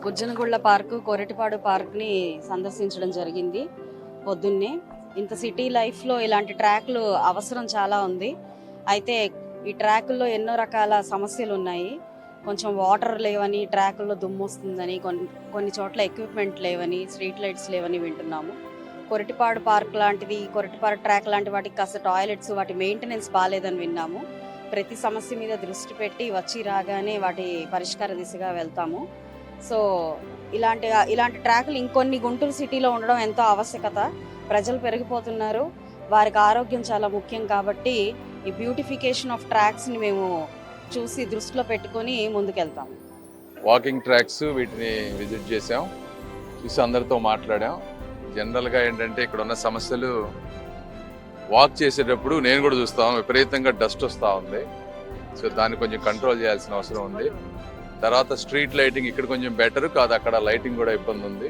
గుజ్జనగుళ్ళ park, Koratipadu పార్క్ని సందర్శించడం జరిగింది పొద్దున్నే. ఇంత సిటీ లైఫ్లో ఇలాంటి ట్రాక్లు అవసరం చాలా ఉంది. అయితే ఈ ట్రాకుల్లో ఎన్నో రకాల సమస్యలు ఉన్నాయి. కొంచెం వాటర్ లేవని, ట్రాకుల్లో దుమ్ము వస్తుందని, కొన్ని చోట్ల ఎక్విప్మెంట్ లేవని, స్ట్రీట్ లైట్స్ లేవని వింటున్నాము. కొరటిపాడు పార్క్ లాంటిది, కొరటిపాడు ట్రాక్ లాంటి వాటికి కాస్త టాయిలెట్స్, వాటి మెయింటెనెన్స్ బాగాలేదని విన్నాము. ప్రతి సమస్య మీద దృష్టి పెట్టి వచ్చి రాగానే వాటి పరిష్కార దిశగా వెళ్తాము. సో ఇలాంటి ట్రాకులు ఇంకొన్ని గుంటూరు సిటీలో ఉండడం ఎంతో ఆవశ్యకత. ప్రజలు పెరిగిపోతున్నారు, వారికి ఆరోగ్యం చాలా ముఖ్యం. కాబట్టి ఈ బ్యూటిఫికేషన్ ఆఫ్ ట్రాక్స్ని మేము చూసి దృష్టిలో పెట్టుకొని ముందుకెళ్తాము. వాకింగ్ ట్రాక్స్ వీటిని విజిట్ చేసాం, చూసి అందరితో మాట్లాడాం. జనరల్గా ఏంటంటే ఇక్కడ ఉన్న సమస్యలు వాక్ చేసేటప్పుడు నేను కూడా చూస్తాం, విపరీతంగా డస్ట్ వస్తూ ఉంది. సో దాన్ని కొంచెం కంట్రోల్ చేయాల్సిన అవసరం ఉంది. తర్వాత స్ట్రీట్ లైటింగ్ ఇక్కడ కొంచెం బెటర్ కాదు, అక్కడ లైటింగ్ కూడా ఇబ్బంది ఉంది.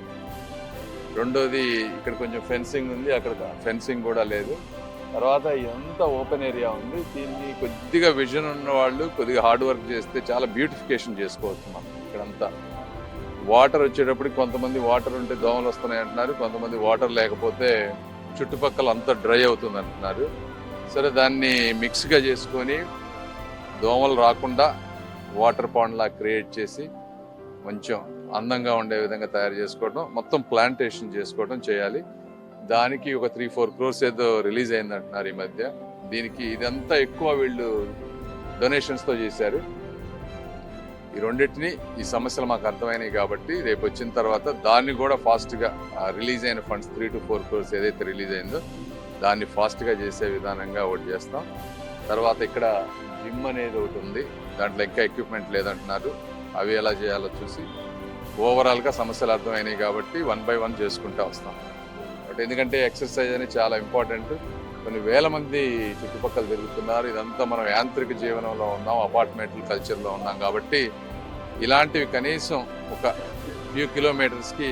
రెండోది ఇక్కడ కొంచెం ఫెన్సింగ్ ఉంది, అక్కడ ఫెన్సింగ్ కూడా లేదు. తర్వాత ఎంత ఓపెన్ ఏరియా ఉంది, దీన్ని కొద్దిగా విజన్ ఉన్న వాళ్ళు కొద్దిగా హార్డ్ వర్క్ చేస్తే చాలా బ్యూటిఫికేషన్ చేసుకోవచ్చు మనం. ఇక్కడంతా వాటర్ వచ్చేటప్పటికి కొంతమంది వాటర్ ఉంటే దోమలు వస్తున్నాయి అంటున్నారు, కొంతమంది వాటర్ లేకపోతే చుట్టుపక్కల అంతా డ్రై అవుతుంది అంటున్నారు. సరే, దాన్ని మిక్స్గా చేసుకొని దోమలు రాకుండా వాటర్ పాండ్ లా క్రియేట్ చేసి కొంచెం అందంగా ఉండే విధంగా తయారు చేసుకోవడం, మొత్తం ప్లాంటేషన్ చేసుకోవడం చేయాలి. దానికి ఒక 3-4 crores ఏదో రిలీజ్ అయింది అంటున్నారు ఈ మధ్య. దీనికి ఇదంతా ఎక్కువ వీళ్ళు డొనేషన్స్తో చేశారు. ఈ రెండింటిని, ఈ సమస్యలు మాకు అర్థమైనాయి కాబట్టి రేపు వచ్చిన తర్వాత దాన్ని కూడా ఫాస్ట్గా రిలీజ్ అయిన ఫండ్స్ 3-4 crores ఏదైతే రిలీజ్ అయిందో దాన్ని ఫాస్ట్గా చేసే విధానంగా ఒకటి చేస్తాం. తర్వాత ఇక్కడ జిమ్ అనేది ఒకటి ఉంది, దాంట్లో ఇంకా ఎక్విప్మెంట్ లేదంటున్నారు. అవి ఎలా చేయాలో చూసి ఓవరాల్గా సమస్యలు అర్థమైనాయి కాబట్టి 1 by 1 చేసుకుంటూ వస్తాం. బట్ ఎందుకంటే ఎక్సర్సైజ్ అనేది చాలా ఇంపార్టెంట్. కొన్ని వేల మంది చుట్టుపక్కల తిరుగుతున్నారు. ఇదంతా మనం యాంత్రిక జీవనంలో ఉన్నాం, అపార్ట్మెంట్ల కల్చర్లో ఉన్నాం కాబట్టి ఇలాంటివి కనీసం ఒక ఫ్యూ కిలోమీటర్స్కి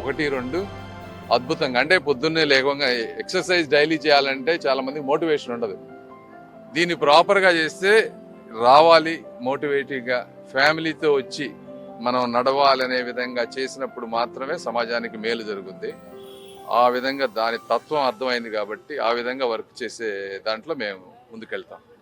1-2 అద్భుతంగా, అంటే పొద్దున్నే లేకుండా ఎక్సర్సైజ్ డైలీ చేయాలంటే చాలా మందికి మోటివేషన్ ఉండదు. దీన్ని ప్రాపర్గా చేస్తే రావాలి, మోటివేటివ్గా ఫ్యామిలీతో వచ్చి మనం నడవాలనే విధంగా చేసినప్పుడు మాత్రమే సమాజానికి మేలు జరుగుద్ది. ఆ విధంగా దాని తత్వం అర్థమైంది కాబట్టి ఆ విధంగా వర్క్ చేసే దాంట్లో మేము ముందుకెళ్తాం.